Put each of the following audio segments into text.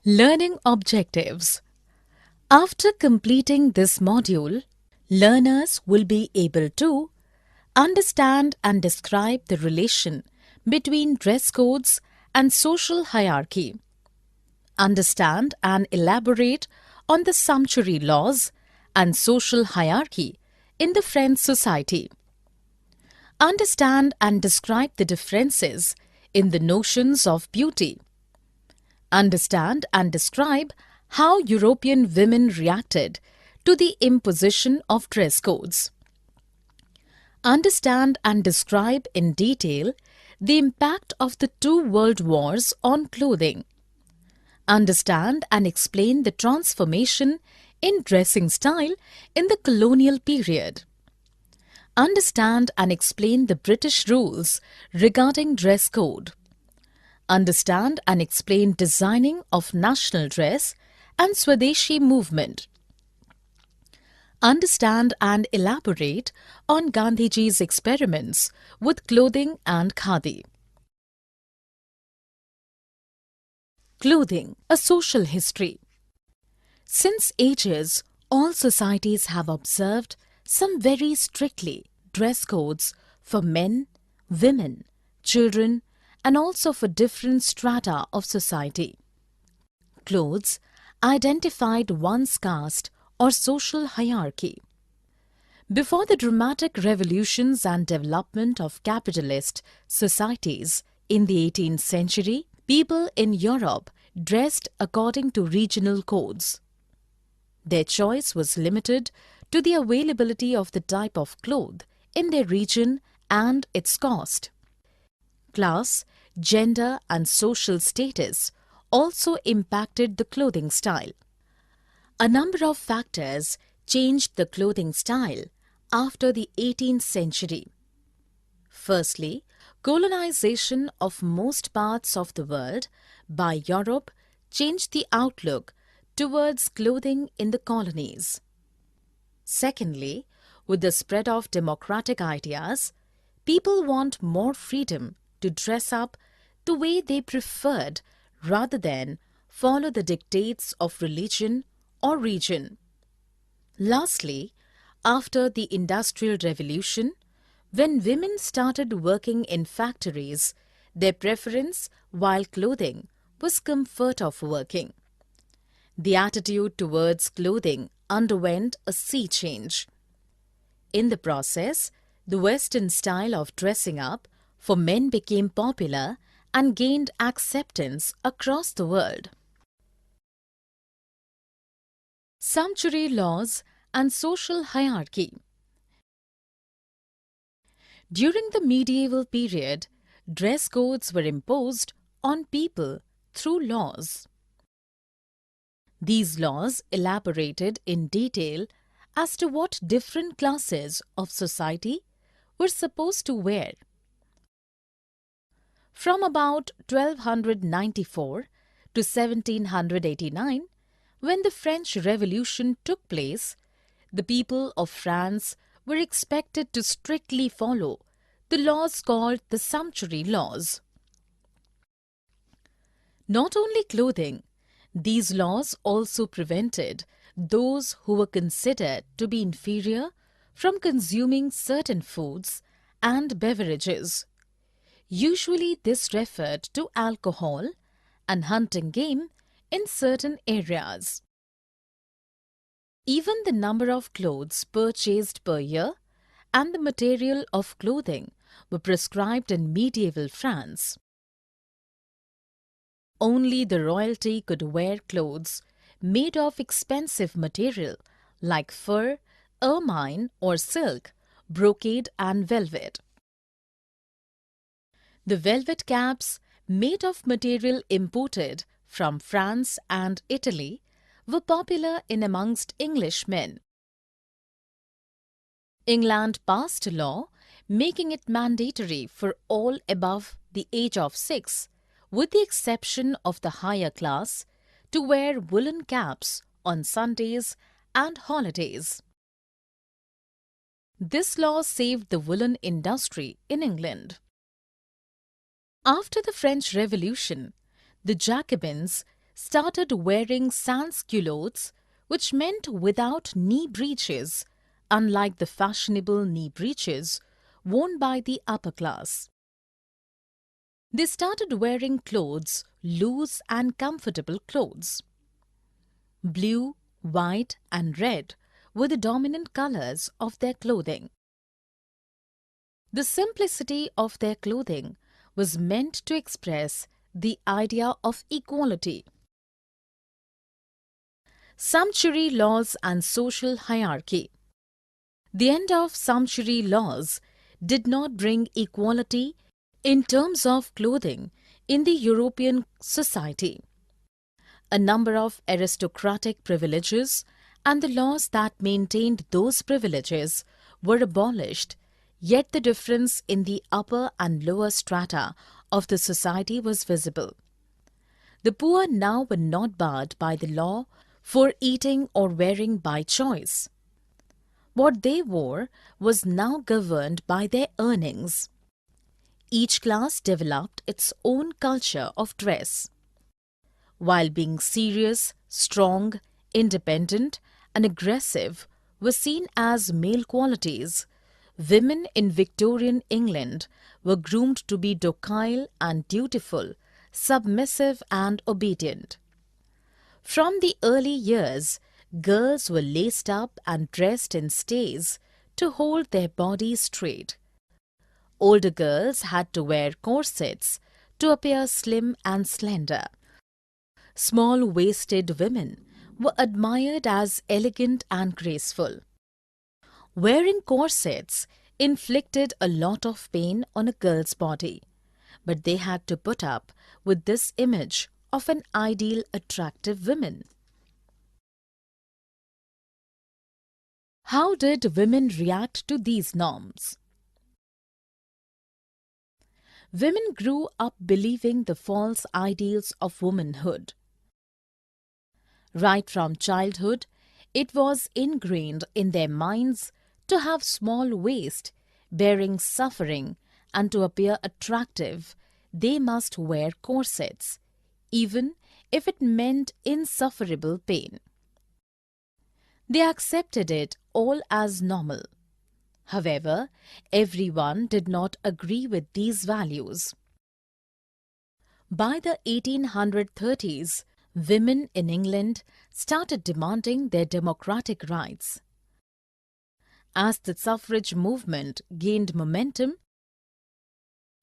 Learning objectives. After completing this module, learners will be able to understand and describe the relation between dress codes and social hierarchy, understand and elaborate on the sumptuary laws and social hierarchy in the French society, understand and describe the differences in the notions of beauty, understand and describe how European women reacted to the imposition of dress codes, understand and describe in detail the impact of the two world wars on clothing, understand and explain the transformation in dressing style in the colonial period, understand and explain the British rules regarding dress code, understand and explain designing of national dress and Swadeshi movement, understand and elaborate on Gandhiji's experiments with clothing and khadi. Clothing, a social history. Since ages, all societies have observed some very strictly dress codes for men, women, children, and also for different strata of society. Clothes identified one's caste or social hierarchy. Before the dramatic revolutions and development of capitalist societies in the 18th century, people in Europe dressed according to regional codes. Their choice was limited to the availability of the type of cloth in their region and its cost. Class, gender and social status also impacted the clothing style. A number of factors changed the clothing style after the 18th century. Firstly, colonization of most parts of the world by Europe changed the outlook towards clothing in the colonies. Secondly, with the spread of democratic ideas, people want more freedom to dress up the way they preferred rather than follow the dictates of religion or region. Lastly, after the Industrial Revolution, when women started working in factories, their preference while clothing was comfort of working. The attitude towards clothing underwent a sea change. In the process, the Western style of dressing up for men became popular and gained acceptance across the world. Sumptuary laws and social hierarchy. During the medieval period, dress codes were imposed on people through laws. These laws elaborated in detail as to what different classes of society were supposed to wear. From about 1294 to 1789, when the French Revolution took place, the people of France were expected to strictly follow the laws called the Sumptuary Laws. Not only clothing, these laws also prevented those who were considered to be inferior from consuming certain foods and beverages. Usually this referred to alcohol and hunting game in certain areas. Even the number of clothes purchased per year and the material of clothing were prescribed in medieval France. Only the royalty could wear clothes made of expensive material like fur, ermine or silk, brocade and velvet. The velvet caps made of material imported from France and Italy were popular in amongst English men. England passed a law making it mandatory for all above the age of 6, with the exception of the higher class, to wear woolen caps on Sundays and holidays. This law saved the woolen industry in England. After the French Revolution, the Jacobins started wearing sans-culottes, which meant without knee breeches, unlike the fashionable knee breeches worn by the upper class. They started wearing clothes, loose and comfortable clothes. Blue, white and red were the dominant colors of their clothing. The simplicity of their clothing was meant to express the idea of equality. Sumptuary laws and social hierarchy. The end of sumptuary laws did not bring equality in terms of clothing in the European society. A number of aristocratic privileges and the laws that maintained those privileges were abolished, yet the difference in the upper and lower strata of the society was visible. The poor now were not barred by the law for eating or wearing by choice. What they wore was now governed by their earnings. Each class developed its own culture of dress. While being serious, strong, independent, and aggressive were seen as male qualities, women in Victorian England were groomed to be docile and dutiful, submissive and obedient. From the early years, girls were laced up and dressed in stays to hold their bodies straight. Older girls had to wear corsets to appear slim and slender. Small-waisted women were admired as elegant and graceful. Wearing corsets inflicted a lot of pain on a girl's body, but they had to put up with this image of an ideal attractive woman. How did women react to these norms? Women grew up believing the false ideals of womanhood. Right from childhood, it was ingrained in their minds to have small waist, bearing suffering, and to appear attractive, they must wear corsets, even if it meant insufferable pain. They accepted it all as normal. However, everyone did not agree with these values. By the 1830s, women in England started demanding their democratic rights. As the suffrage movement gained momentum,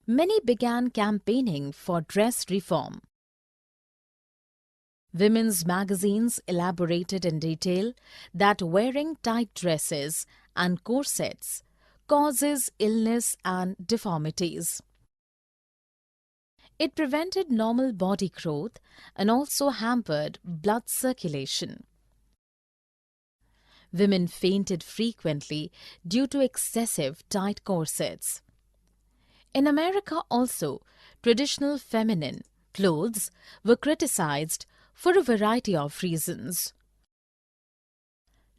many began campaigning for dress reform. Women's magazines elaborated in detail that wearing tight dresses and corsets causes illness and deformities. It prevented normal body growth and also hampered blood circulation. Women fainted frequently due to excessive tight corsets. In America also, traditional feminine clothes were criticized for a variety of reasons.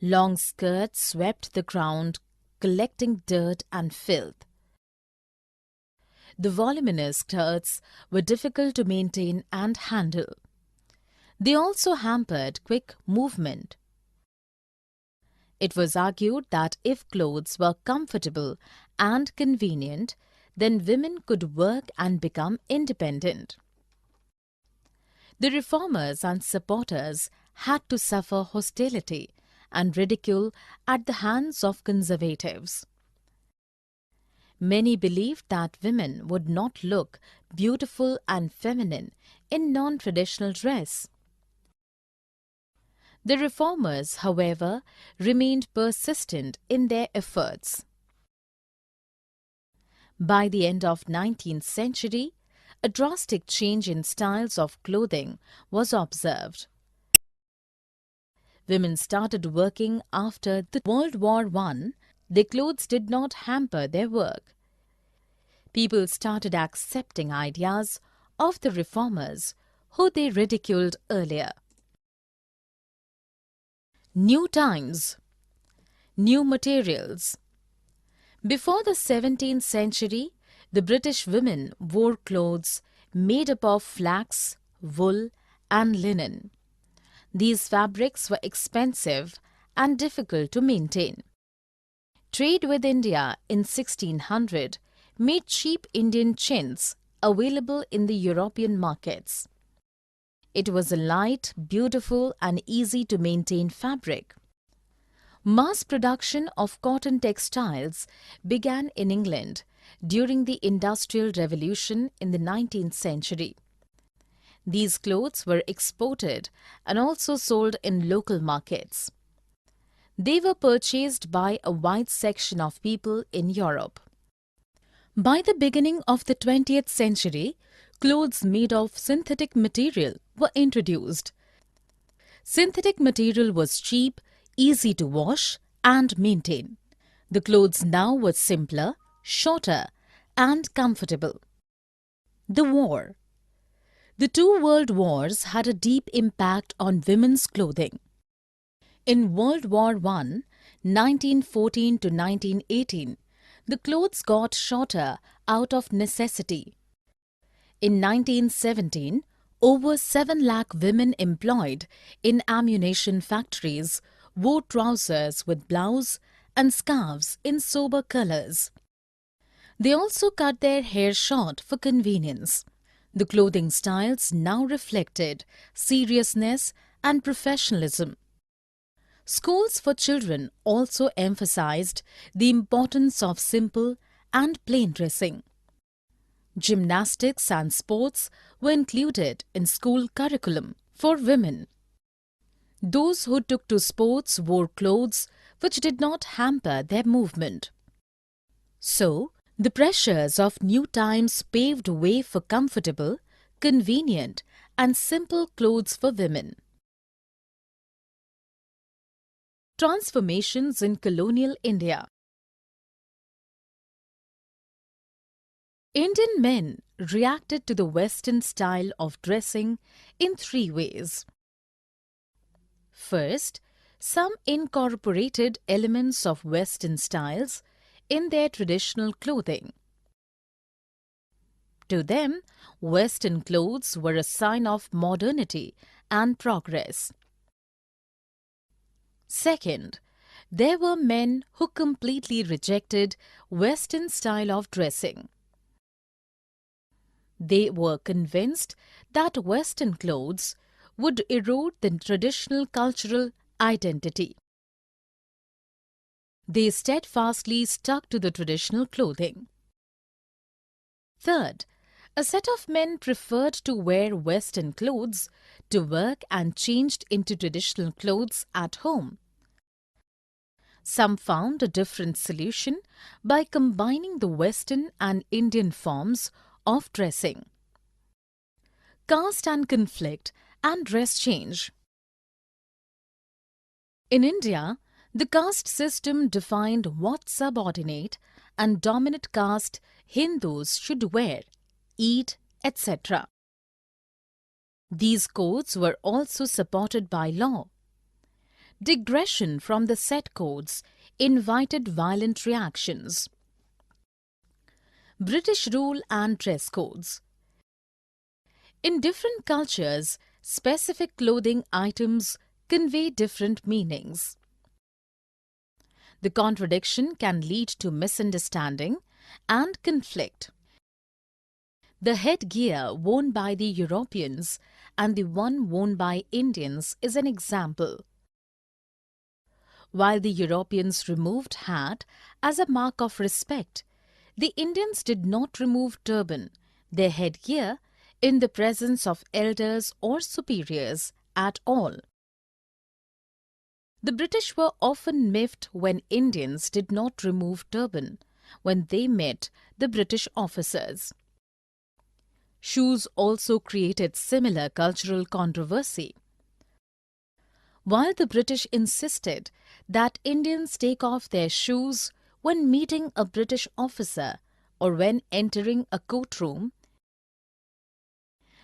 Long skirts swept the ground, collecting dirt and filth. The voluminous skirts were difficult to maintain and handle. They also hampered quick movement. It was argued that if clothes were comfortable and convenient, then women could work and become independent. The reformers and supporters had to suffer hostility and ridicule at the hands of conservatives. Many believed that women would not look beautiful and feminine in non-traditional dress. The reformers, however, remained persistent in their efforts. By the end of the 19th century, a drastic change in styles of clothing was observed. Women started working after the World War I. Their clothes did not hamper their work. People started accepting ideas of the reformers who they ridiculed earlier. New times, new materials. Before the 17th century, the British women wore clothes made up of flax, wool and linen. These fabrics were expensive and difficult to maintain. Trade with India in 1600 made cheap Indian chintz available in the European markets. It was a light, beautiful and easy to maintain fabric. Mass production of cotton textiles began in England during the Industrial Revolution in the 19th century. These clothes were exported and also sold in local markets. They were purchased by a wide section of people in Europe. By the beginning of the 20th century, clothes made of synthetic material were introduced. Synthetic material was cheap, easy to wash and maintain. The clothes now were simpler, shorter and comfortable. The war. The two world wars had a deep impact on women's clothing. In World War I, 1914 to 1918, the clothes got shorter out of necessity. In 1917, over 7 lakh women employed in ammunition factories wore trousers with blouse and scarves in sober colors. They also cut their hair short for convenience. The clothing styles now reflected seriousness and professionalism. Schools for children also emphasized the importance of simple and plain dressing. Gymnastics and sports were included in school curriculum for women. Those who took to sports wore clothes which did not hamper their movement. So, the pressures of new times paved way for comfortable, convenient and simple clothes for women. Transformations in colonial India. Indian men reacted to the Western style of dressing in 3 ways. First, some incorporated elements of Western styles in their traditional clothing. To them, Western clothes were a sign of modernity and progress. Second, there were men who completely rejected Western style of dressing. They were convinced that Western clothes would erode the traditional cultural identity. They steadfastly stuck to the traditional clothing. Third, a set of men preferred to wear Western clothes to work and changed into traditional clothes at home. Some found a different solution by combining the Western and Indian forms of dressing. Caste and conflict and dress change. In India, the caste system defined what subordinate and dominant caste Hindus should wear, eat, etc. These codes were also supported by law. Digression from the set codes invited violent reactions. British rule and dress codes. In different cultures, specific clothing items convey different meanings. The contradiction can lead to misunderstanding and conflict. The headgear worn by the Europeans and the one worn by Indians is an example. While the Europeans removed hat as a mark of respect, the Indians did not remove turban, their headgear, in the presence of elders or superiors at all. The British were often miffed when Indians did not remove turban when they met the British officers. Shoes also created similar cultural controversy. While the British insisted that Indians take off their shoes when meeting a British officer or when entering a courtroom,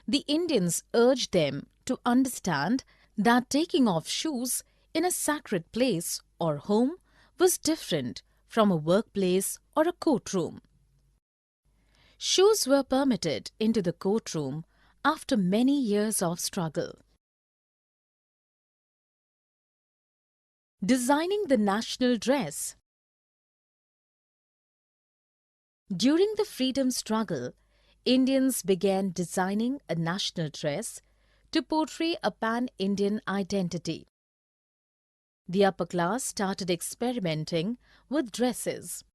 the Indians urged them to understand that taking off shoes in a sacred place or home was different from a workplace or a courtroom. Shoes were permitted into the courtroom after many years of struggle. Designing the national dress. During the freedom struggle, Indians began designing a national dress to portray a pan-Indian identity. The upper class started experimenting with dresses.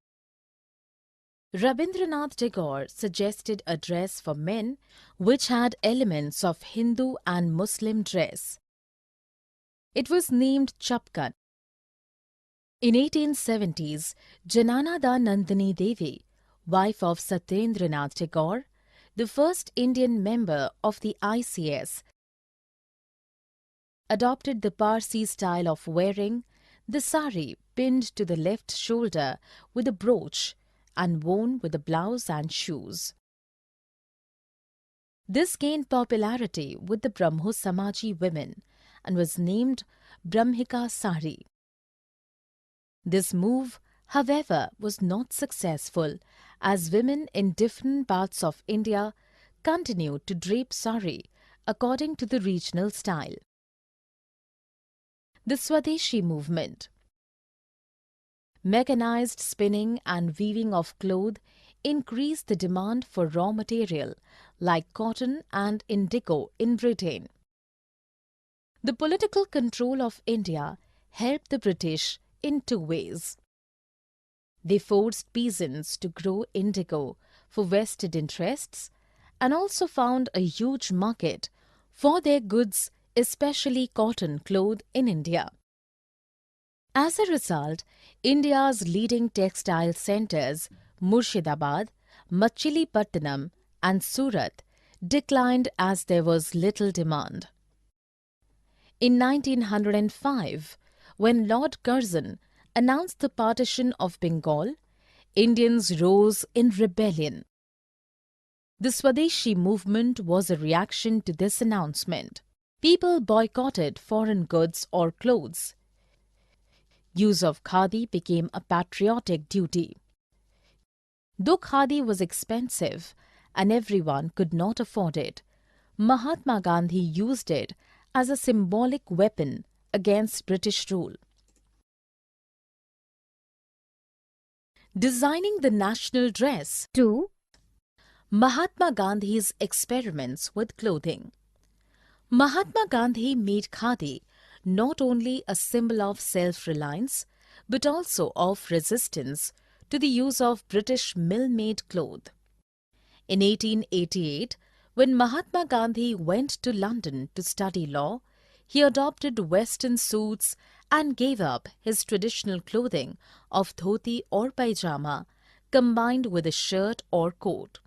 Rabindranath Tagore suggested a dress for men which had elements of Hindu and Muslim dress. It was named Chapkan. In 1870s, Jananada Nandini Devi, wife of Satyendranath Tagore, the first Indian member of the ICS, adopted the Parsi style of wearing the sari pinned to the left shoulder with a brooch and worn with a blouse and shoes. This gained popularity with the Brahmo Samaji women and was named Brahmika Sari. This move, however, was not successful as women in different parts of India continued to drape sari according to the regional style. The Swadeshi movement. Mechanized spinning and weaving of cloth increased the demand for raw material like cotton and indigo in Britain. The political control of India helped the British in two ways. They forced peasants to grow indigo for vested interests and also found a huge market for their goods, especially cotton cloth in India. As a result, India's leading textile centres, Murshidabad, Machilipatnam and Surat, declined as there was little demand. In 1905, when Lord Curzon announced the partition of Bengal, Indians rose in rebellion. The Swadeshi movement was a reaction to this announcement. People boycotted foreign goods or clothes. Use of khadi became a patriotic duty. Though khadi was expensive and everyone could not afford it, Mahatma Gandhi used it as a symbolic weapon against British rule. Designing the national dress. 2. Mahatma Gandhi's experiments with clothing. Mahatma Gandhi made khadi not only a symbol of self-reliance but also of resistance to the use of British mill-made cloth. In 1888, when Mahatma Gandhi went to London to study law, he adopted Western suits and gave up his traditional clothing of dhoti or paijama combined with a shirt or coat.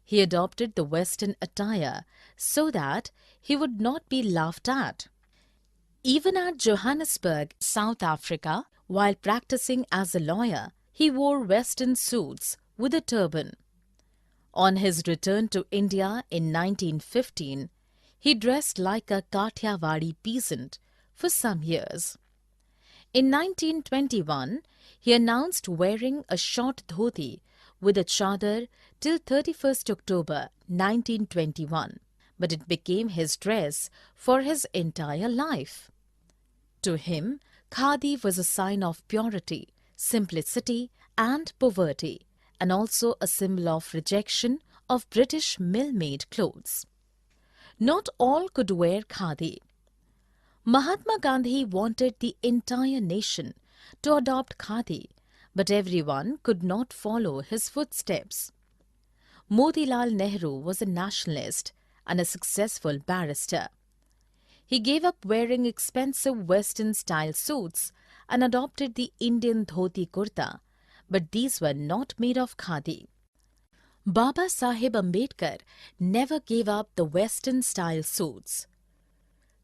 He adopted the Western attire so that he would not be laughed at. Even at Johannesburg, South Africa, while practicing as a lawyer, he wore Western suits with a turban. On his return to India in 1915, he dressed like a Kathiawadi peasant for some years. In 1921, he announced wearing a short dhoti with a chadar till 31st October 1921, but it became his dress for his entire life. To him, khadi was a sign of purity, simplicity and poverty, and also a symbol of rejection of British mill-made clothes. Not all could wear khadi. Mahatma Gandhi wanted the entire nation to adopt khadi, but everyone could not follow his footsteps. Motilal Nehru was a nationalist and a successful barrister. He gave up wearing expensive Western-style suits and adopted the Indian dhoti kurta, but these were not made of khadi. Baba Saheb Ambedkar never gave up the Western-style suits.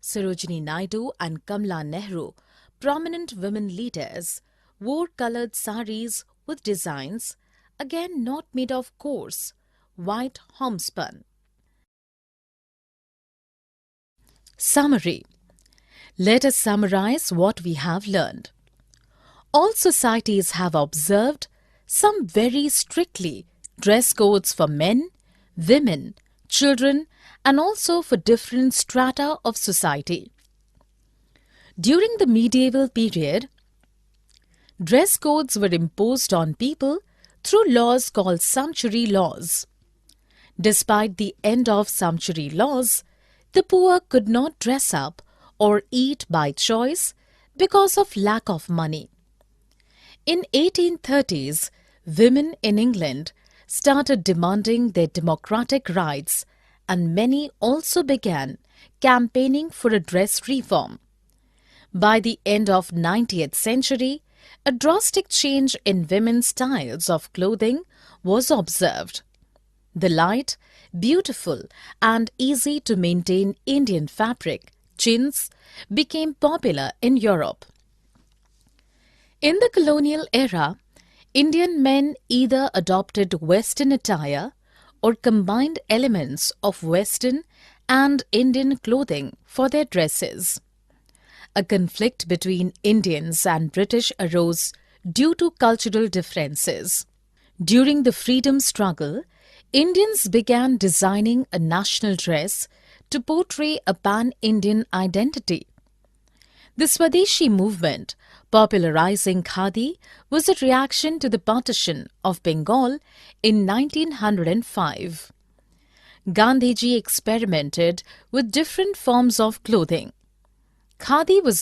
Sarojini Naidu and Kamala Nehru, prominent women leaders, wore coloured saris with designs, again not made of coarse, white homespun. Summary. Let us summarize what we have learned. All societies have observed, some very strictly, dress codes for men, women, children, and also for different strata of society. During the medieval period, dress codes were imposed on people through laws called Sumptuary Laws. Despite the end of Sumptuary Laws, the poor could not dress up or eat by choice because of lack of money. In 1830s, women in England started demanding their democratic rights, and many also began campaigning for a dress reform. By the end of 19th century, a drastic change in women's styles of clothing was observed. The light, beautiful and easy to maintain Indian fabric, chintz, became popular in Europe. In the colonial era, Indian men either adopted Western attire or combined elements of Western and Indian clothing for their dresses. A conflict between Indians and British arose due to cultural differences. During the freedom struggle, Indians began designing a national dress to portray a pan-Indian identity. The Swadeshi movement, popularizing khadi, was a reaction to the partition of Bengal in 1905. Gandhiji experimented with different forms of clothing. Khadi was